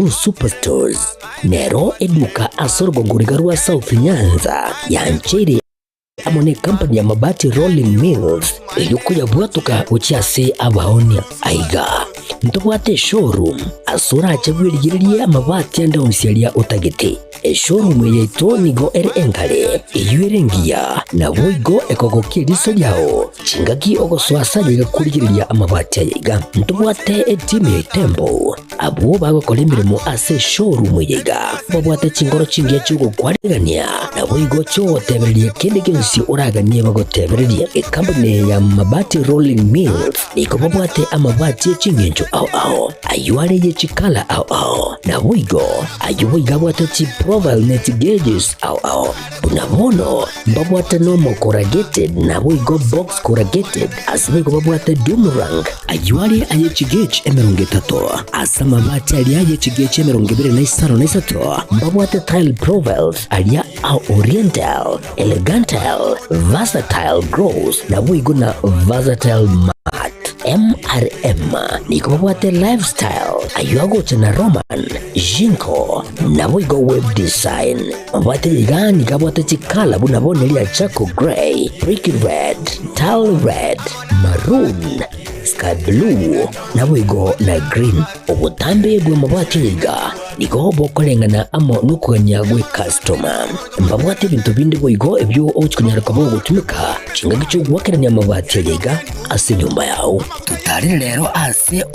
Superstores nero eduka asorgo ngurigarua South Nyanza yanchere amone company ya mabati Rolling Mills yuko yabwatuka uchiase abaonia aiga ntobwate showroom asura achagwirigirie amabati anda unsialia utagete showroom yeto nigo enkale eyuerengia na boigo ekogokiriso yao chingagi ogoswasaje kurigiria amabati aiga ntobwate team tembo abo bagokora imirimo ase showroom yiga babwate chingoro chingiye cyugo kwarigania na boigo cyo tebererie kende gensi uraganie bagotebererie company ya mabati Rolling Mills niko babwate amabati chingenjo ao ayuare ye chikala ao na boigo ayuiga bwate chi profile net gauges ao bunamono babwate normal corrugated na boigo box corrugated asibigo babwate boomerang ayuare aye chigage emerongetato asama mabati aliaye chigage emerongibire babwate tile profiles alia au oriental elegantal versatile grows na boigo na versatile mat MRM niko babwate lifestyle ayuago chana Roman Jinko na boigo web design babwate yigani kabwate chikala bunabone lia chako gray brick red tile red maroon sky blue na boigo na green obutambe bwe mabwate yiga niko bokolengana amo nukuganya gwe customer mbabwate bintu bindi boigo ebyo ochikunyara kabo gutumika chinga cyo gwakeranya amabati yiga ase nyumba yao tutari rero ase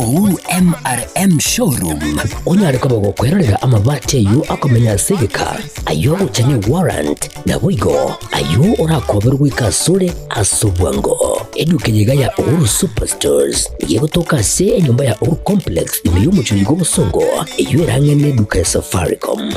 MRM showroom onyare kabo gukwerera amabati yu akomenya segeka ayo uchane warrant na boigo ayo urakoberwa ikasure asubwango eduke yiga ya Superstores yego toka se nyumba ya complex imeyumu chuligo busongo eyuerangene duka ya Safaricom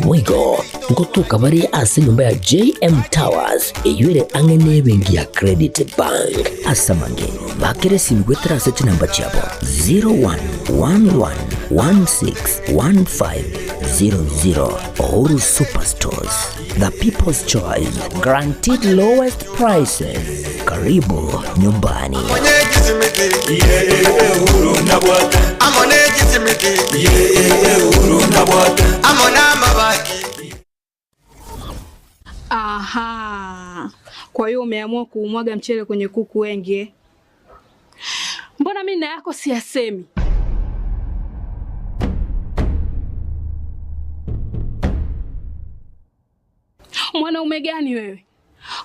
boigo ngotoka bari ase nyumba ya JM Towers eyuere angene bengi ya Credit Bank asamange bakere simgwetera seti namba chabo 0111161500 Superstores, the people's choice, guaranteed lowest prices. Karibu nyumbani. Aha, kwa hiyo umeamua kuumwaga mchele kwenye kuku wengi. Mbona mimi na yako siyasemi? Mwanaume gani wewe?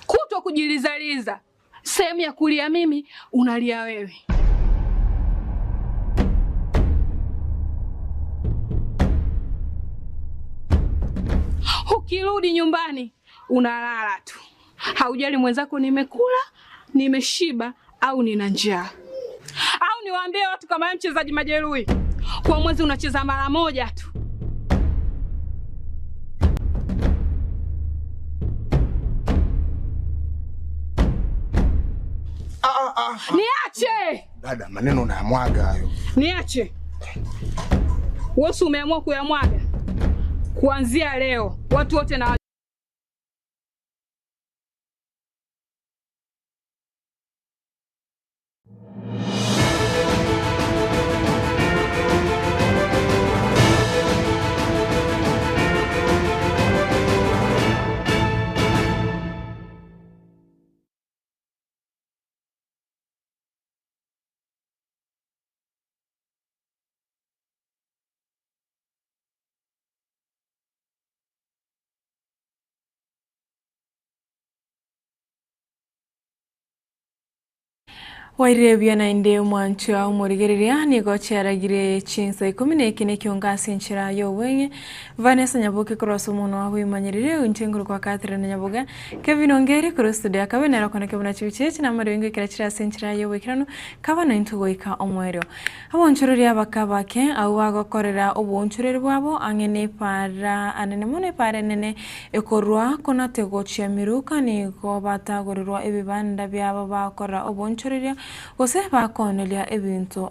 Kutwa kujilizaliza. Sehemu ya kulia mimi, unalia wewe. Ukirudi nyumbani, unalala tu. Haujali mwenzako nimekula, nimeshiba au nina njaa. Au niwaambie watu kama mchezaji majeruhi. Kwa mwezi unacheza mara moja tu. Niache! Dada, maneno unayamwaga hayo. Niache. Wewe umeamua kuyamwaga. Kuanzia leo, watu wote na Wairebia na inde mwancho au morigereria ni gocheragire Chinsa Ikomi na Ekeonga sinchira yo wenye Vanessa Nyaboga cross umuntu waho imanyirire untenguru kwa Catherine na Nyaboga Kevin Ongeri cross studio akabena rakona kebona chibicheche na mari wengi kirachira sinchira yo wekirano kabana intugoika omwero abonchoreri abakabake au agokorera obonchoreri bwabo angene para anene mone para nene ekorwa kona tegochia miruka ni go batagorerwa ebibanda byabo bakora obonchoreri gose bakonelia ebintu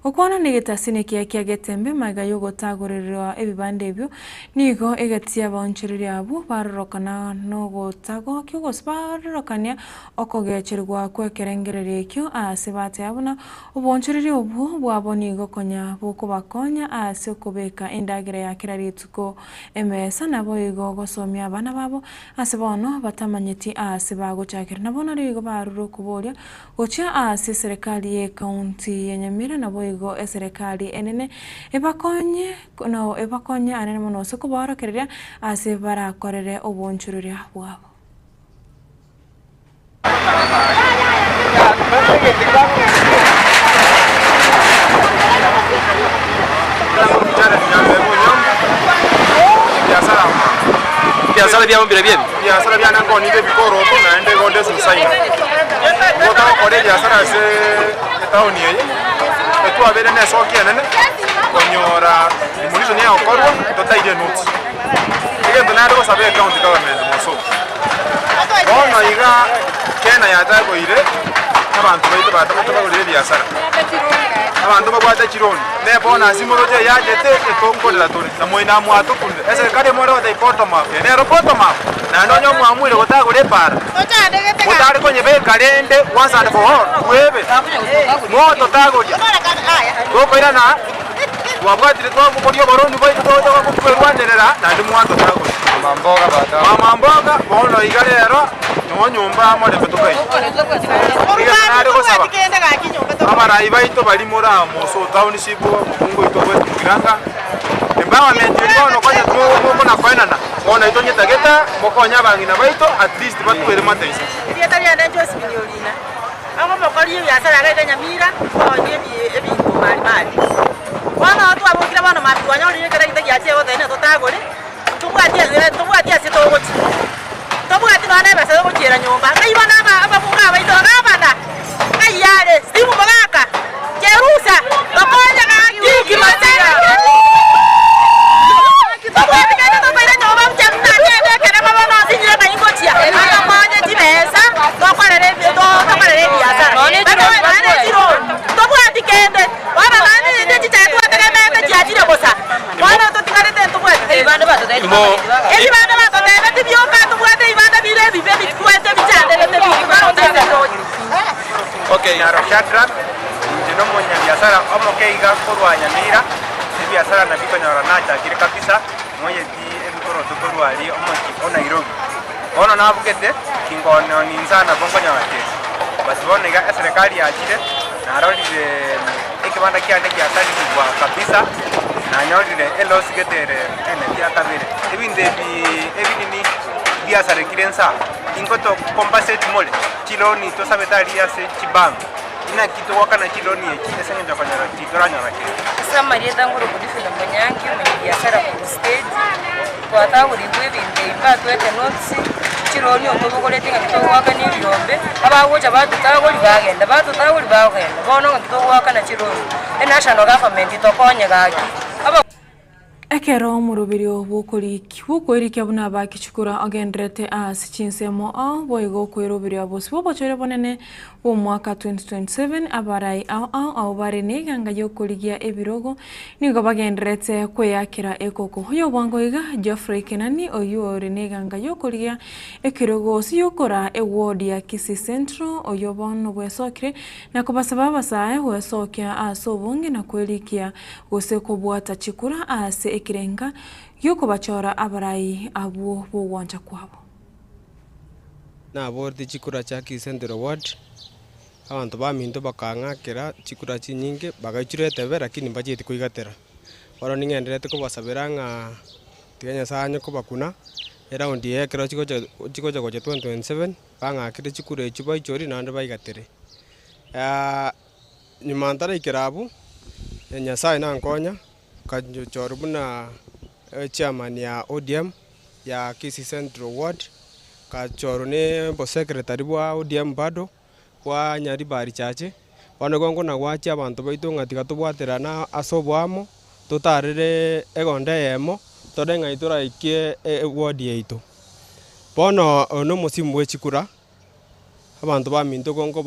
okwana nigetasine kia Getembe maiga yogotagorerwa ebibande ebyo nigo egatia bonchiriria abo barorokana no gotago kyogos barorokania okogecherwa kwekerengereria ekyo asebate abona obonchiriria obo bwabo nigo konya boko bakonya ase okobeka endagere ya kirarituko emesa nabo igo gosomia abana babo ase bono batamanyeti ase bagochakira nabo narigo baruro kuboria gocha ase serikali ye county ya Nyamira nabo igo serikali enene ebakonye anene mono soko barakereria ase barakorere obonchururia bwabo. Biashara bya mbere byebi biashara bya nango ni bebi koro to na ende gonde susai ngota kore biashara se tauni ye etu abere na soki anene konyora imulizo ni akoro to taide notes ige donado sabe account government moso ono iga kena ya tago ire abantu baito batagorire biashara abantu bagwata kironi ne bona simoroje yaje teke tongolela tore na moina mwato kunde ese kade moro de portoma ne ro portoma na ndonyo mwamwire gotagore para mutari konye be kalende once and for all webe moto tagori gokoira na wabwatire twangu kodiyo barondi baito toka kuperwanderera na ndi mwato tagori mama mboga bono igalero no nyumba mo de betokai nari gosaba amara ibaito bali mora moso township mungu itobwe kiranga empowerment bono konya tumo na koinana bona itonye tageta mokonya bangina baito at least batwere mataisa ndieta ya ndio similiolina amo mokori ya sala ga Nyamira onye ebintu mali wana watu abukira bana matuanya oli kera gite ya cheo tene totagore tubwatia sitogoti tobwati bana basa gukira nyumba kaibana abafunga baito ngabana kayale simu bagaka jerusa bakonya ngiki matera tobwati kana tobaira nyumba mtamta tete kana mama no sinjira na ingotia ana manya timesa tokorere biasa tobwati kende wana nani ndi chitatu atakana chiachire bosa wana totikare tete tobwati bana batoteli bana batoteli tibioka tobwati bana bile bibe bitwete bichande tete okay yaro shatra ndino monya biashara omokeiga korwa Nyamira biashara na biko nyora nacha kire kabisa moye di ebikoro tokorwa ali omoki ona Nairobi ono nabukete kingono ninzana bongonya wake basi bonega serikali yakire na rolile ekibanda kyande kyatali kwa kabisa na nyorire elos getere ene byakabere ebinini biashara kirensa ingoto compensate mole kiloni to sabetali yase chibango ina kitu wakana kiloni eki esenga kanyara kitoranya wake samaria danguro kudifila mwanyangi mwenye biashara ku stage kwa tawuri bwebinde batwete notsi kironi omubogolete ngito wakani byombe abawoja batutagoli bagenda bono ngito wakana kironi national government tokonye gaki ekero murubirio bukoriki abuna bakichukura agendrete as chinsemo boigo kwerubirio bosi bochore bonene bo mwaka 2027 abarai au bare neganga yokoligia ebirogo nigo bagendrete kweyakira ekoko yo bwangoiga Geoffrey Kenani oyo reneganga yokoligia ekirogo siyokora eward ya Kisii Central oyo bono bwesokire na kubasaba basaye wesokya asobonge na kwelikia gose kobwata chikura ase ekirenga yuko bachora abarai abo bwanja kwabo na bordi chikura cha Kisii Central Ward abantu baminto bakangakira chikura chinyinge bagachirete bera lakini bajeti kuigatera baro ningenderete ko basabiranga tiganya sanyo ko bakuna era undi ekero chiko cha 2027 bangakire chikura echiba ichori nande baigatere nyumantara ikirabu nyasaye nankonya kachorubuna chairman ya ODM ya Kisii Central Ward kachorune bo secretary wa ODM bado wa Nyaribari chache wanagongo na wacha abantu baito ngatika tubwaterana asobwamo tutarire egonde yemo todenga itura ikie ward yeito bono no musimu wechikura abantu baminto gongo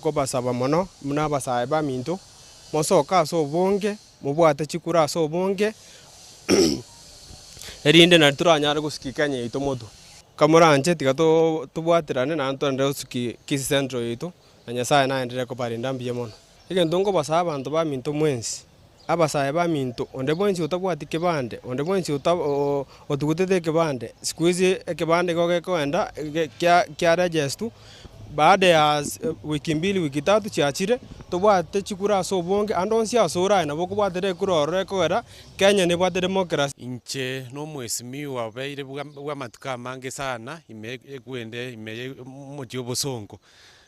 ko basaba mono muna basaye ba minto mosoka so bonge mubwate chikura so bonge erinde na turanyara gusikikanya ito moto kamuranje tigato tubwatirane na antonde usiki Kisii Central ito na nyasaye na endere ko parinda mbiye mono igento ngo basaba abantu ba minto mwensi abasaye ba minto onde bwensi utabwati kibande onde bwensi otugutete kibande sikuizi kibande goge kwenda kya register baada ya wiki mbili wiki tatu chiachire tubwate chikura so bonge andonsi asora na bokubwatere kurore kwera Kenya ne bwate democracy inche no mwesimi wa beire bwa matuka mange sana imegwende mojo bosongo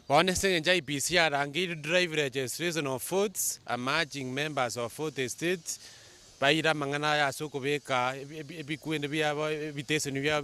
bone senja IPC arangi drive registration of foods emerging members of food estate baira mangana ya soko beka ebikwende bya bitesoni bya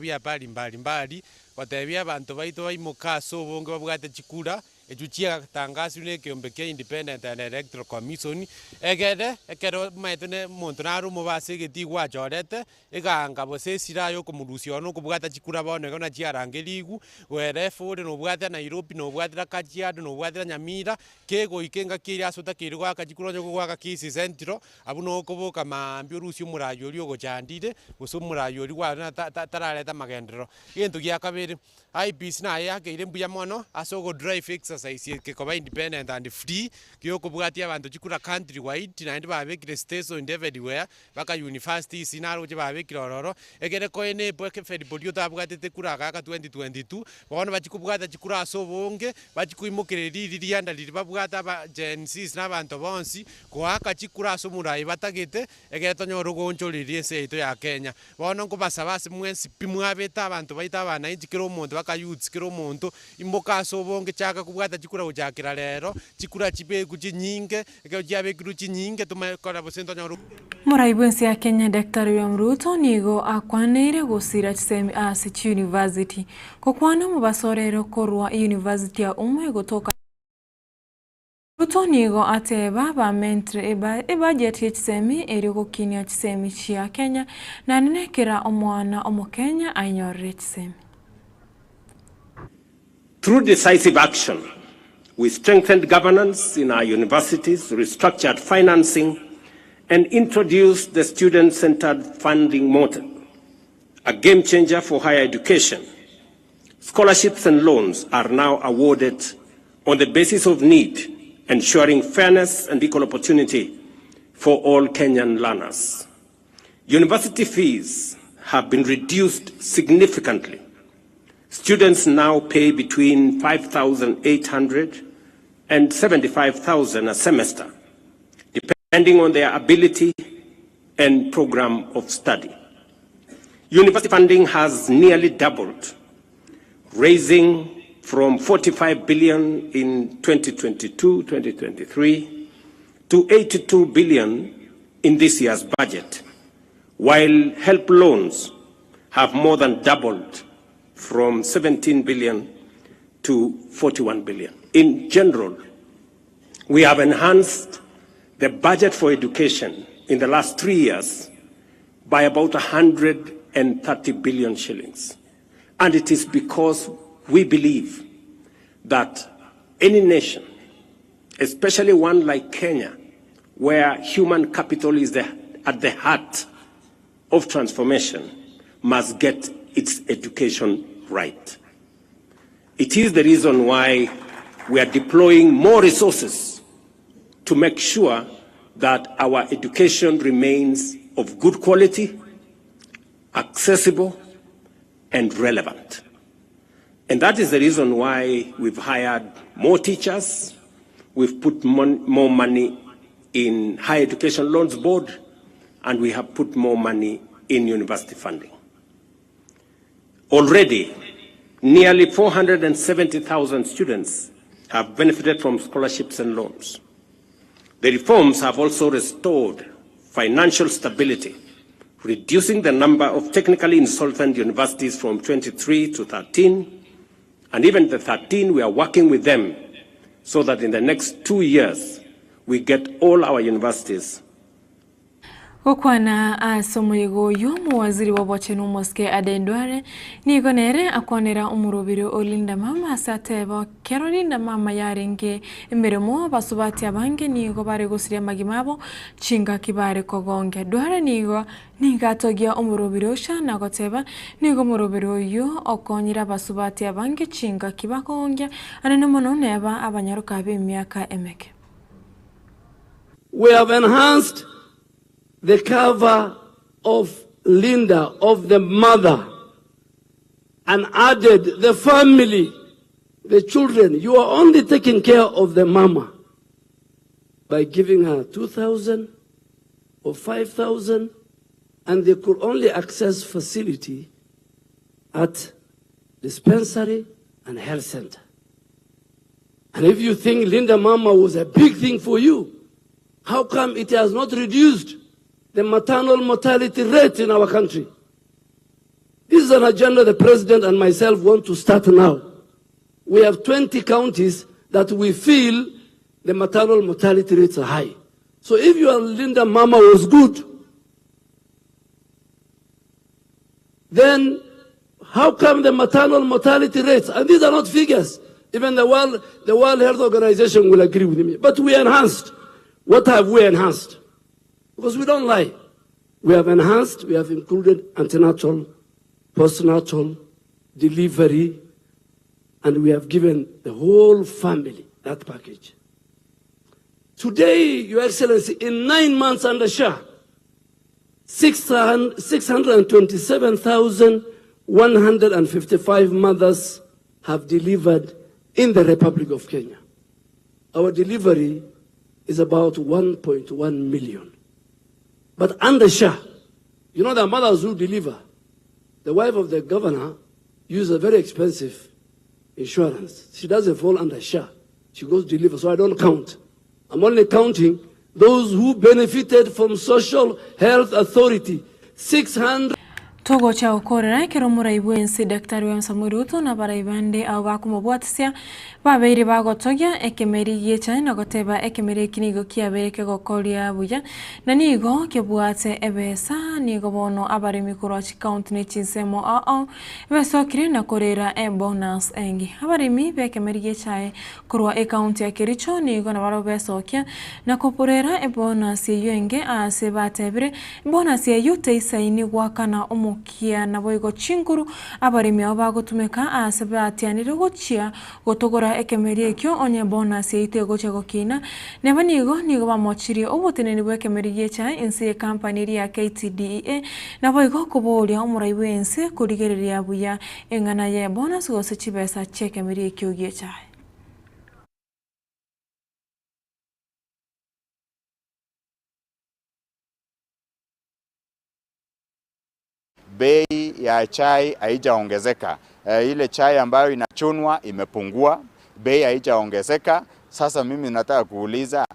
mbali watebya abantu baito baimoka so bonge babwate chikura echuchia tangazo ne Ekeonga Independent and Electoral Commission ekero maitone muntu na rumo basegeti gwachorete eganga bosesira yo kumurusio no kubwata chikura bone gona chiarangeligu werefu no bwata Nairobi no bwata Kajiado no bwata Nyamira kego ikenga kiri asota kiri gwa kachikura nyo gwa Kisii Central abuno koboka mambio rusio murayo lyo gochandire buso murayo lwa tarareta magendero gento gya kabere IPC na yake ile mbuya mono asogo drive exercise kekoba independent and free kyo kubwatia abantu chikura country wide na ndi babekire station everywhere baka universities inaro je babekire ororo egere ko ene boke fed bodio tabwatete kura kaka 2022 bono bachikubwata chikura asobonge bachikuimukire ririanda riri babwata ba Gen Z n'abantu bonsi kwaka chikura asomurayi batagete egere tonyoro goncho riri seito ya Kenya bono ngo basabase mwensi pimwabeta abantu baita abana injikiro umuntu bakayutsi kiro umuntu imboka asobonge chaka kubwata chikura ujakira lero chikura chibe kuchinyinge ege jabe kuchinyinge tumekora bosento nyoro Muraibensi ya Kenya Dr. William Ruto nigo akwanire gusira chisemi Sept University kokwana mubasorero korwa university ya umwe gotoka Ruto nigo ateba ba mentre budget ya chisemi eriko kinya chisemi chia Kenya na nenekera omwana omukenya ainyorre chisemi. Through decisive action, we strengthened governance in our universities, restructured financing, and introduced the student-centered funding model, a game changer for higher education. Scholarships and loans are now awarded on the basis of need, ensuring fairness and equal opportunity for all Kenyan learners. University fees have been reduced significantly. Students now pay between 5,800 and 75,000 a semester, depending on their ability and program of study. University funding has nearly doubled, raising from 45 billion in 2022-2023 to 82 billion in this year's budget, while help loans have more than doubled from 17 billion to 41 billion. In general, we have enhanced the budget for education in the last 3 years by about 130 billion shillings. And it is because we believe that any nation, especially one like Kenya, where human capital is at the heart of transformation, must get its education right. It is the reason why we are deploying more resources to make sure that our education remains of good quality, accessible, and relevant. And that is the reason why we've hired more teachers, we've put more money in Higher Education Loans Board, and we have put more money in university funding. Already, nearly 470,000 students have benefited from scholarships and loans. The reforms have also restored financial stability, reducing the number of technically insolvent universities from 23 to 13, and even the 13, we are working with them so that in the next 2 years, we get all our universities. Okwana asomoyego yomo waziri wa bochenu moske adendware ni gonere akwanera umurobiro olinda mama satebo kerolinda mama yarenge emeremo basubati abange nigo bare gosiria magimabo chinga kibare kogonge dware nigo nigatogia umurobiro shana goteba nigo murobiro yo okonyira basubati abange chinga kibakonge anene mono neba abanyaruka b'imyaka emeke. We have enhanced the cover of Linda, of the mother, and added the family, the children. You are only taking care of the mama by giving her 2,000 or 5,000, and they could only access facility at dispensary and health center. And if you think Linda Mama was a big thing for you, how come it has not reduced the maternal mortality rate in our country? This is an agenda the president and myself want to start now. We have 20 counties that we feel the maternal mortality rates are high. So if your Linda Mama was good, then how come the maternal mortality rates, and these are not figures, even the World Health Organization will agree with me, but we enhanced. What have we enhanced? Because we don't lie. We have enhanced, we have included antenatal, postnatal, delivery, and we have given the whole family that package. Today, Your Excellency, in 9 months under Shah, 627,155 mothers have delivered in the Republic of Kenya. Our delivery is about 1.1 million. But under Shah, you know the mothers who deliver, the wife of the governor uses a very expensive insurance. She doesn't fall under Shah. She goes deliver, so I don't count. I'm only counting those who benefited from Social Health Authority, 600. Togo cha okorera keromura ibwensi daktari wa Samuruto na baraibande au bakumobwatsia babeire bagotogia ekemeri yecha na goteba ekemeri kinigo kiabereke gokoria buya na nigo kebwate ebesa nigo bono abari mikoro account ne chinsemo beso kire na korera bonus engi abarimi bekemeri yecha korwa account ya kericho nigo na baro beso kia na koporera bonus yenge ase batebre bonus yute isaini gwakana kia na boigo chinguru abarimi abagotumeka asebatianire gochia gotogora ekemeri ekyo onye bonus yeite gocha gokina nigo bamochiri oboteneni bwekemeri yecha insi company ya KTDA na boigo kubolia omuraibu ense kurigereria buya engana ye bonus gose chibesa chekemeri ekyo yecha. Bei ya chai haijaongezeka. Ile chai ambayo inachunwa imepungua, bei haijaongezeka. Sasa mimi nataka kuuliza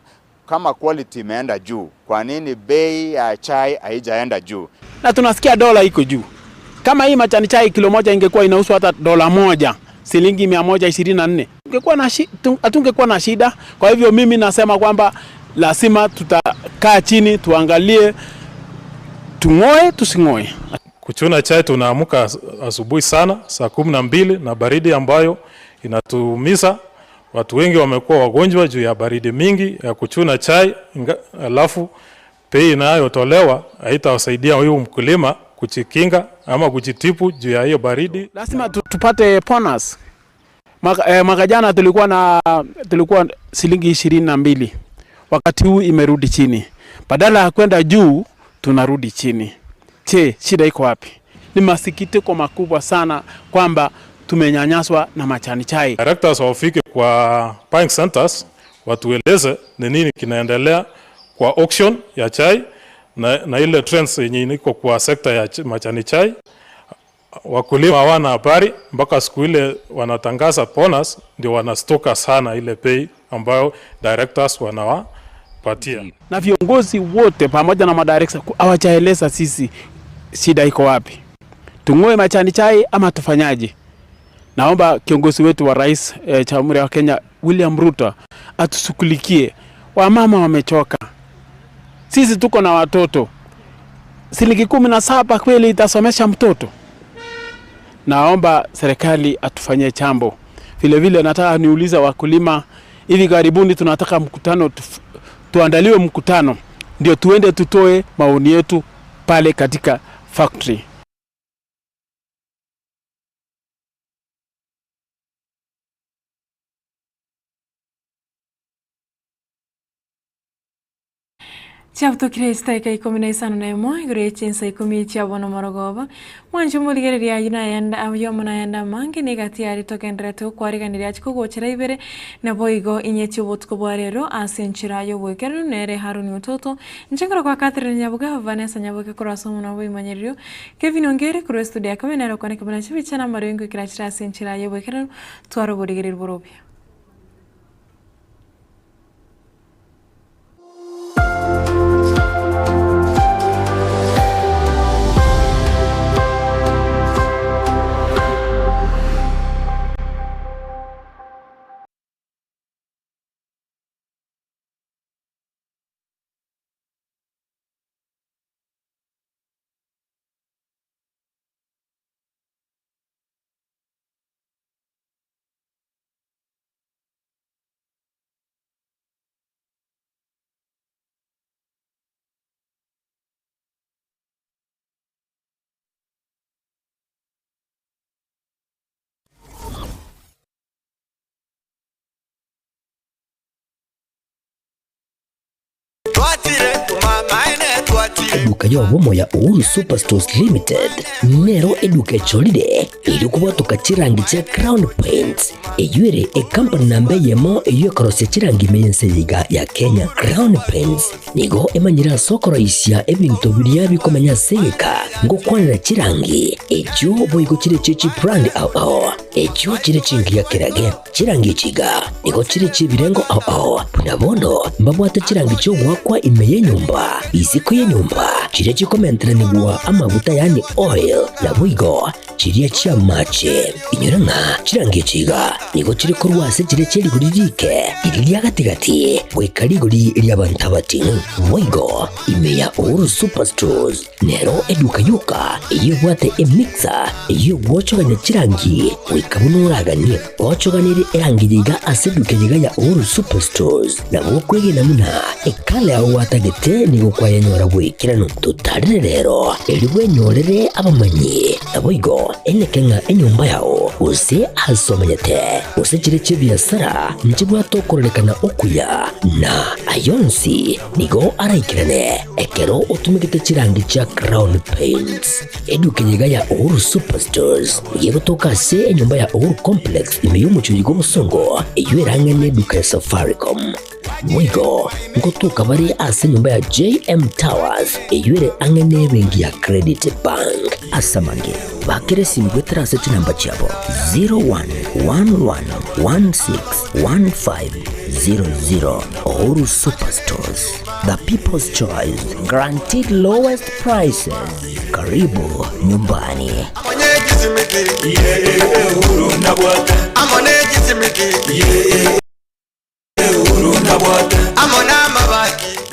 kama quality imeenda juu, kwa nini bei ya chai haijaenda juu? Na tunasikia dola iko juu. Kama hii majani chai kilo moja ingekuwa inauzwa hata $1, shilingi 124. Hatungekuwa na shida. Kwa hivyo mimi nasema kwamba lazima tutakaa chini tuangalie tungoe tusingoe. Kuchuna chai tunaamuka asubuhi sana saa 12 na baridi ambayo inatuumiza. Watu wengi wamekuwa wagonjwa juu ya baridi mingi ya kuchuna chai, alafu bei inayotolewa haitawasaidia huyu mkulima kujikinga ama kujitibu juu ya hiyo baridi. Lazima tupate bonus. Mwaka jana tulikuwa shilingi 22. Wakati huu imerudi chini. Badala ya kwenda juu tunarudi chini. Shida iko wapi? Ni masikitiko makubwa sana kwamba tumenyanyaswa na majani chai. Directors wafike kwa buying centers watueleze ni nini kinaendelea kwa auction ya chai na ile trends yenye iko kwa sekta ya majani chai. Wakulima hawana habari, mpaka siku ile wanatangaza bonus ndio wanastoka sana ile bei ambayo directors wanawapatia. Na viongozi wote pamoja na madirectors hawajaeleza sisi shida iko wapi. Tungoe majani chai ama tufanyaje? Naomba kiongozi wetu wa rais Jamhuri ya Kenya William Ruto atusukulikie. Wamama wamechoka. Sisi tuko na watoto. shilingi 17 kweli itasomesha mtoto? Naomba serikali atufanyie jambo. Vile vile nataka niuliza wakulima, hivi karibuni tunataka mkutano, tuandaliwe mkutano ndio tuende tutoe maoni yetu pale katika factory. Chapto Krista Ikomi na isano na imo igure Chinsa Ikomi chabona morogoba mwancho muligere ya yina yanda ayomona yanda mangi negatiari tokendreto kwariganira yachiko gochera ibere na boigo inyechi botko bwarero asenchira yo wekero nere haruni utoto nchengero kwa Catherine Nyaboga Vanessa Nyaboga korasomo na boy manyerio Kevin Ongere kuro studio kamenero kone kabana chibichana marengo kirachira asenchira yo wekero twaro bodigere borobia. Eduka yo bomo ya Uhuru Superstores Limited nero eduka cholide ili kubatuka chirangi cha Crown Paints eyure company nambe yemo eyo korose chirangi meyense yiga ya Kenya. Crown Paints nigo emanyira sokoro isya ebintu biriya bikomanya seka ngo kwanira chirangi ejo boyigo chire chichi brand ao ejo chire chingi ya kirage chirangi chiga nigo chire chibirengo ao nabondo mbabwate chirangi cyo gwakwa imeye nyumba iziko ye nyumba chire chikomentre nigwa amavuta yani oil na boyigo chiriya chia mache inyuranga chirangi chiga nigo chire kurwase chire chiri guririke iriya gatigati wekariguri lyabantabati boyigo imeya Uhuru Superstores nero eduka yuka iyo bwate emixer iyo gwochoganya chirangi wikabunuragani gwochoganire erangi yiga aseduke yiga ya Uhuru Superstores na bokwege namuna ekale aho watagete nigo kwayanyora gwikirano tutarire rero eliwe nyorere abamanyi aboyigo enekenga enyumba yao use asomanyete use chire chibiasara nchibwa tokorelekana okuya na ayonsi nigo araikirane ekero utumikite chirangi cha Crown Paints eduke yiga ya Uhuru Superstores yego tokase enyumba ya Uhuru Complex imeyumucho yigo musongo eyuerange neduka ya Safaricom mwigo ngotuka bari ase nyumba ya JM Towers eyuere angene bengi ya Credit Bank asamange bakire simgwe trase tunamba chabo 0111161500 Uhuru Superstores, the people's choice, guaranteed lowest prices. Karibu nyumbani. Amona mabaki